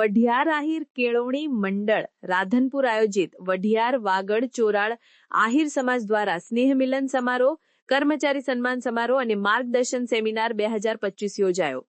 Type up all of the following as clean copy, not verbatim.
વઢિયાર આહિર કેળવણી મંડળ રાધનપુર આયોજિત વઢિયાર વાગડ ચોરાળ આહિર સમાજ દ્વારા સ્નેહ મિલન સમારોહ, કર્મચારી સન્માન સમારોહ અને માર્ગદર્શન સેમિનાર 2025 યોજાયો।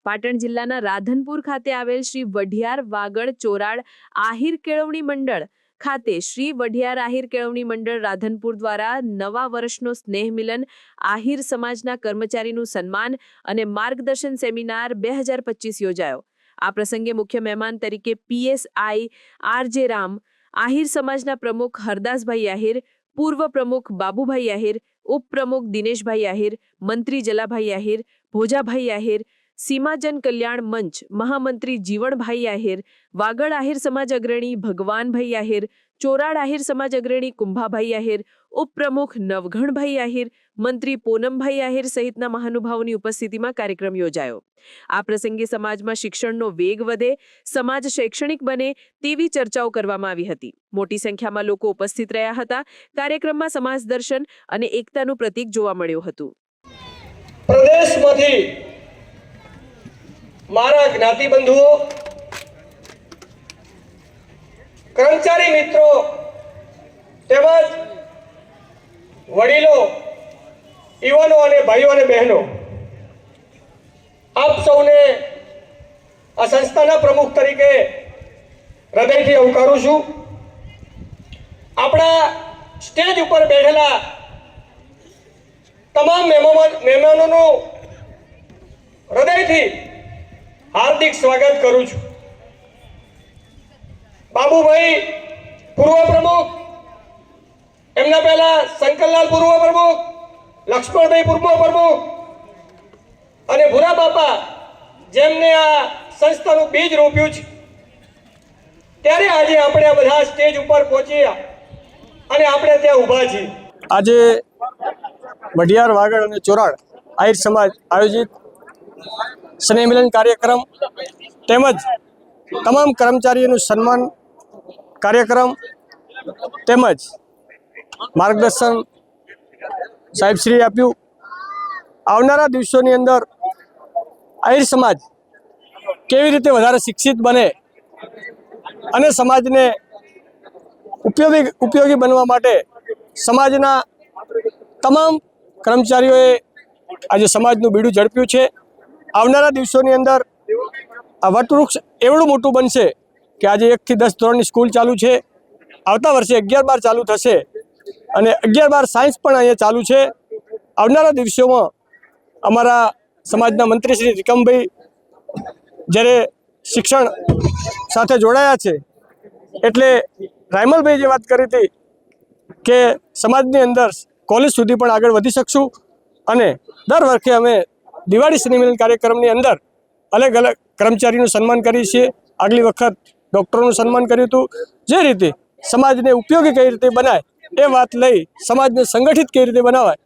પાટણ જિલ્લાના રાધનપુર ખાતે આવેલ શ્રી વઢિયાર વાગડ ચોરાળ આહિર કેળવણી મંડળ ખાતે શ્રી વઢિયાર આહિર કેળવણી મંડળ રાધનપુર દ્વારા નવા વર્ષનો સ્નેહ મિલન આહિર સમાજના કર્મચારીનું સન્માન અને માર્ગદર્શન સેમિનાર 2025 યોજાયો। આ પ્રસંગે મુખ્ય મહેમાન તરીકે પીએસઆઈ આરજે રામ, આહિર સમાજના પ્રમુખ હરદાસભાઈ આહિર, પૂર્વ પ્રમુખ બાબુભાઈ આહિર, ઉપપ્રમુખ દિનેશભાઈ આહિર, મંત્રી જલાભાઈ આહિર, ભોજાભાઈ આહિર, સીમાજન કલ્યાણ મંચ મહામંત્રી જીવણભાઈ આહિર, વાગડ આહિર સમાજ અગ્રણી ભગવાનભાઈ આહિર, ચોરાળ આહિર સમાજ અગ્રણી કુંભાભાઈ આહિર, ઉપપ્રમુખ નવઘણભાઈ આહિર, મંત્રી પૂનમભાઈ આહિર સહિતના મહાનુભાવોની ઉપસ્થિતિમાં કાર્યક્રમ યોજાયો। આ પ્રસંગે સમાજમાં શિક્ષણનો વેગ વધે, સમાજ શૈક્ષણિક બને તેવી ચર્ચાઓ કરવામાં આવી હતી। મોટી સંખ્યામાં લોકો ઉપસ્થિત રહ્યા હતા। કાર્યક્રમમાં સમાજ દર્શન અને એકતાનું પ્રતીક જોવા મળ્યું હતું। પ્રદેશમાંથી મારા જ્ઞાતિ બંધુઓ, કર્મચારી મિત્રો તેમજ વડીલો, યુવાનો અને ભાઈઓ અને બહેનો, આપ સૌને આ સંસ્થાના પ્રમુખ તરીકે હૃદયથી આવકારું છું। આપણા સ્ટેજ ઉપર બેઠેલા તમામ મહેમાનોનું હૃદયથી હાર્દિક સ્વાગત કરું છું। બાબુભાઈ પૂર્વ પ્રમુખ, એમના પહેલા શંકરલાલ પૂર્વ પ્રમુખ, લક્ષ્મણભાઈ પૂર્વ પ્રમુખ અને ભૂરા બાપા જેમને આ સંસ્થાનું બીજ રોપ્યું છે, ત્યારે આજે આપણે આ બધા સ્ટેજ ઉપર પહોંચ્યા અને આપણે ત્યાં ઊભા છીએ। આજે વઢિયાર વાગડ અને ચોરાળ આહિર સમાજ આયોજિત સ્નેહ મિલન કાર્યક્રમ તેમજ તમામ કર્મચારીઓનું સન્માન કાર્યક્રમ તેમજ માર્ગદર્શન સાહેબશ્રીએ આપ્યું। આવનારા દિવસોની અંદર આહિર સમાજ કેવી રીતે વધારે શિક્ષિત બને અને સમાજને ઉપયોગી બનવા માટે સમાજના તમામ કર્મચારીઓએ આજે સમાજનું બીડું ઝડપ્યું છે। આવનારા દિવસોની અંદર આ વટવૃક્ષ એવડું મોટું બનશે કે આજે 1 થી 10 ધોરણની સ્કૂલ ચાલુ છે, આવતા વર્ષે 11-12 ચાલુ થશે અને 11-12 સાયન્સ પણ અહીંયા ચાલુ છે। આવનારા દિવસોમાં અમારા સમાજના મંત્રી શ્રી વિક્રમભાઈ જ્યારે શિક્ષણ સાથે જોડાયા છે, એટલે રાયમલભાઈ જે વાત કરી હતી કે સમાજની અંદર કોલેજ સુધી પણ આગળ વધી શકશું અને દર વર્ષે અમે દિવાળી સ્નેહ મિલન કાર્યક્રમની અંદર અલગ અલગ કર્મચારીનું સન્માન કરીએ છીએ। આગલી વખત ડૉક્ટરોનું સન્માન કર્યું હતું। જે રીતે સમાજને ઉપયોગી કઈ રીતે બનાય એ વાત લઈ સમાજને સંગઠિત કઈ રીતે બનાવાય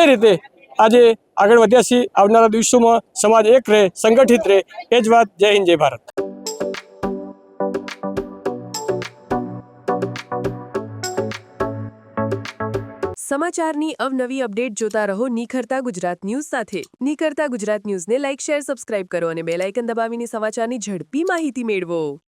એ રીતે આજે આગળ વધ્યા છીએ। આવનારા દિવસોમાં સમાજ એક રહે, સંગઠિત રહે, એ જ વાત। જય હિન્દ, જય ભારત। સમાચારની અવનવી અપડેટ જોતા રહો નિખરતા ગુજરાત ન્યૂઝ સાથે। નિખરતા ગુજરાત ન્યૂઝને લાઇક, શેર, સબસ્ક્રાઇબ કરો અને બેલ આઇકન દબાવીને સમાચારની ઝડપી માહિતી મેળવો।